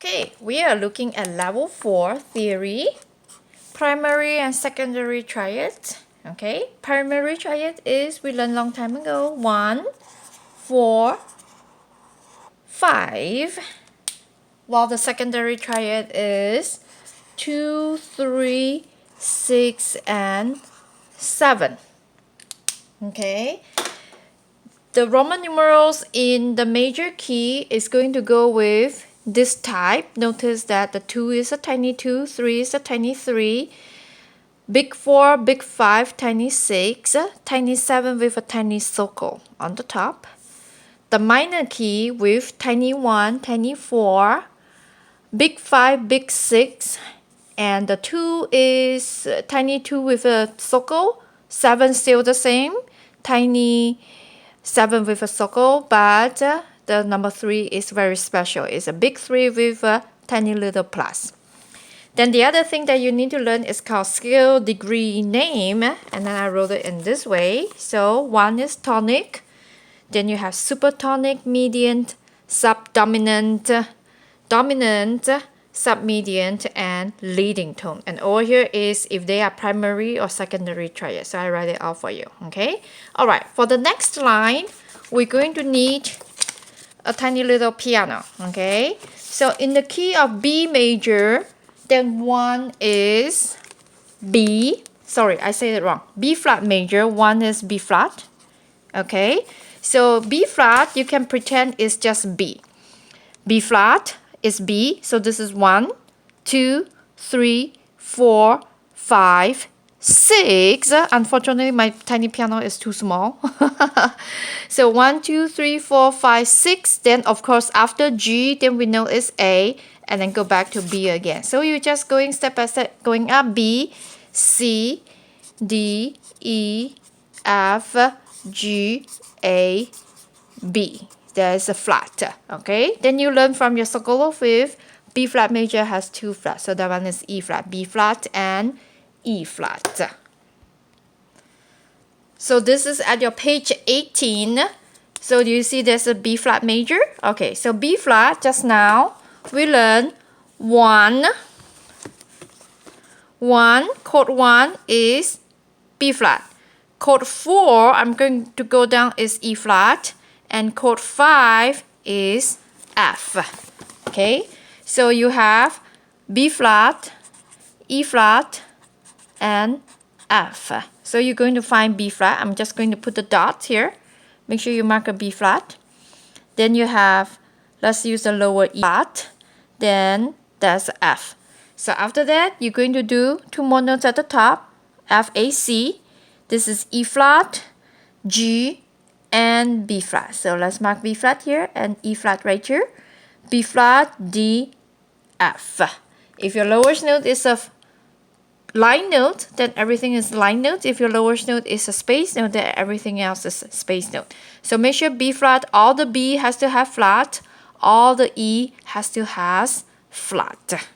Okay, we are looking at level 4 theory, primary and secondary triads. Okay, primary triad is we learned long time ago 1, 4, 5, while the secondary triad is 2, 3, 6, and 7. Okay, the Roman numerals in the major key is going to go with this type. Notice that the 2 is a tiny 2, 3 is a tiny 3, big 4, big 5, tiny 6, tiny 7 with a tiny circle on the top. The minor key with tiny 1, tiny 4, big 5, big 6, and the 2 is tiny 2 with a circle, 7 still the same, tiny 7 with a circle, but the number 3 is very special. It's a big 3 with a tiny little plus. Then the other thing that you need to learn is called scale degree name, and then I wrote it in this way. So 1 is tonic, then you have supertonic, median, subdominant, dominant, submedian, and leading tone. And over here is if they are primary or secondary triad. So I write it out for you. Okay. All right. For the next line, we're going to need a tiny little piano. Okay. So in the key of B major, then 1 is B. Sorry, I said it wrong. B flat major. 1 is B flat. Okay. So B flat, you can pretend is just B. B flat is B, so this is 1, 2, 3, 4, 5, 6. Unfortunately, my tiny piano is too small. So 1, 2, 3, 4, 5, 6. Then, of course, after G, then we know it's A, and then go back to B again. So you're just going step by step, going up B, C, D, E, F, G, A, B. There's a flat. Okay, then you learn from your circle of fifth, B flat major has 2 flats, so that one is E flat, B flat, and E flat. So this is at your page 18. So do you see there's a B flat major? Okay, so B flat, just now we learned 1, chord 1 is B flat. Chord 4, I'm going to go down, is E flat. And chord 5 is F. Okay, so you have B flat, E flat, and F. So you're going to find B flat. I'm just going to put the dots here. Make sure you mark a B flat. Then you have, let's use the lower E flat. Then that's F. So after that, you're going to do 2 more notes at the top. F, A, C. This is E flat, G, and B flat. So let's mark B flat here and E flat right here. B flat, D, F. If your lowest note is a line note, then everything is line note. If your lowest note is a space note, then everything else is a space note. So make sure B flat, all the B has to have flat, all the E has to have flat.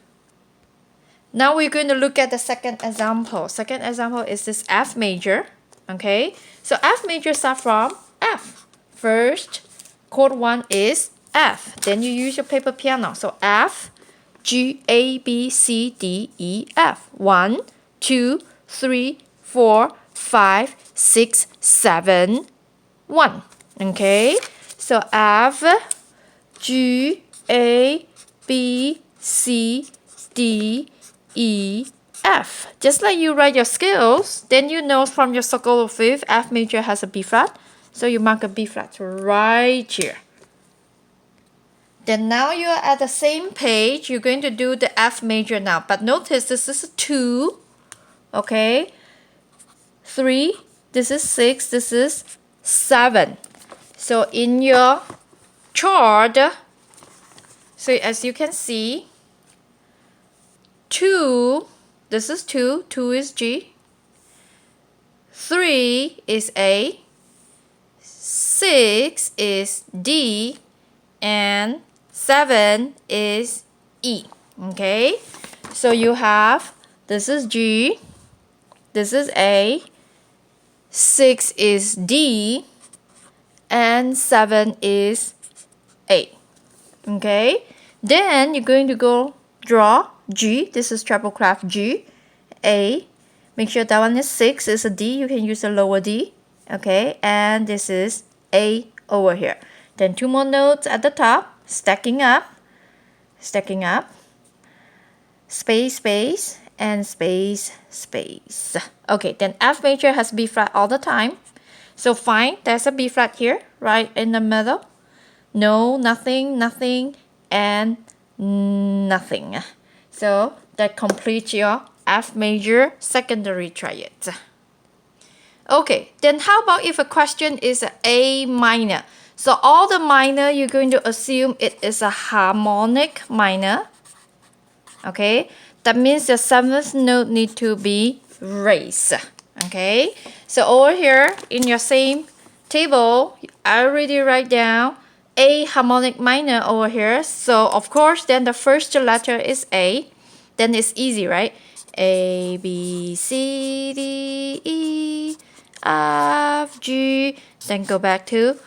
Now we're going to look at the second example. Second example is this F major. Okay, so F major start from F. First, chord 1 is F. Then you use your paper piano. So F, G, A, B, C, D, E, F. 1, 2, 3, 4, 5, 6, 7, 1. Okay, so F, G, A, B, C, D, E, F. Just like you write your scales, then you know from your circle of fifth, F major has a B flat. So you mark a B flat right here. Then now you are at the same page. You're going to do the F major now. But notice this is a 2. Okay. 3. This is 6. This is 7. So in your chart, so as you can see, 2, this is 2. 2 is G. 3 is A. 6 is D, and 7 is E. Okay, so you have, this is G, this is A, 6 is D, and 7 is A. Okay, Then you're going to go draw G. This is treble clef G, A. Make sure that one is 6 is a D. You can use a lower D. Okay, and this is A over here. Then 2 more notes at the top, stacking up, space, space, and space, space. Okay, then F major has B flat all the time. So fine, there's a B flat here, right in the middle. No, nothing, nothing, and nothing. So that completes your F major secondary triad. Okay, then how about if a question is A minor? So all the minor, you're going to assume it is a harmonic minor. Okay, that means the 7th note need to be raised. Okay, so over here in your same table, I already write down A harmonic minor over here. So of course, then the first letter is A. Then it's easy, right? A, B, C, D, E, F, G. Then go back to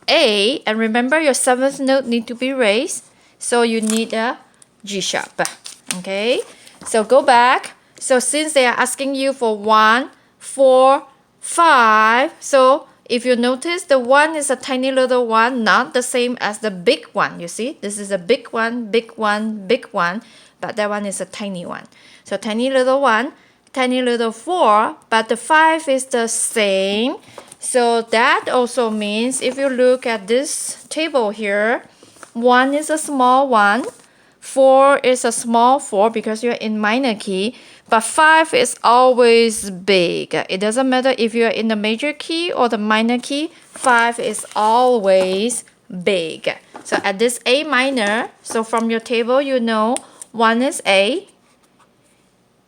A. And remember your 7th note need to be raised. So you need a G sharp. Okay, so go back. So since they are asking you for 1, 4, 5, so if you notice the 1 is a tiny little one, not the same as the big one. You see, this is a big one, big one, big one, but that one is a tiny one. So tiny little 1, tiny little 4, but the 5 is the same. So that also means if you look at this table here, 1 is a small 1, 4 is a small 4 because you're in minor key, but 5 is always big. It doesn't matter if you're in the major key or the minor key, 5 is always big. So at this A minor, so from your table you know 1 is A,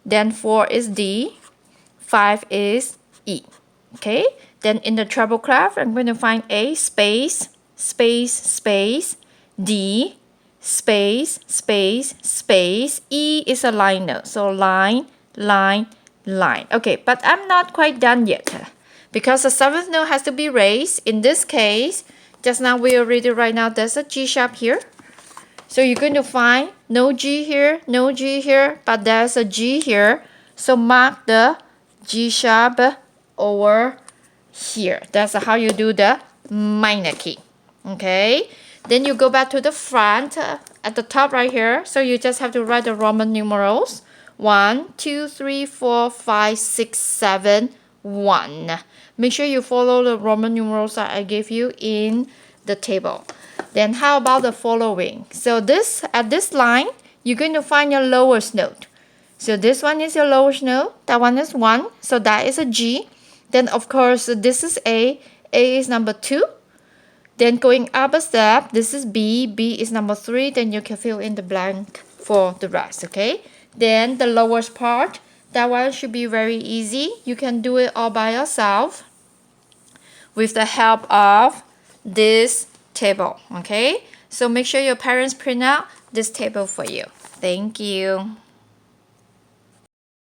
then 4 is D, 5 is E. Okay, then in the treble clef, I'm going to find A space, space, space, D, space, space, space. E is a line note. So line, line, line. Okay, but I'm not quite done yet because the 7th note has to be raised. In this case, just now we already right now there's a G sharp here. So you're going to find no G here, no G here, but there's a G here. So mark the G sharp over here. That's how you do the minor key. Okay. Then you go back to the front at the top right here. So you just have to write the Roman numerals. 1, 2, 3, 4, 5, 6, 7, 1. Make sure you follow the Roman numerals that I gave you in the table. Then how about the following? So this at this line, you're going to find your lowest note. So this one is your lowest note. That one is 1. So that is a G. Then of course this is A. A is number 2. Then going up a step, this is B. B is number 3. Then you can fill in the blank for the rest, okay? Then the lowest part, that one should be very easy. You can do it all by yourself with the help of this table, okay? So make sure your parents print out this table for you. Thank you.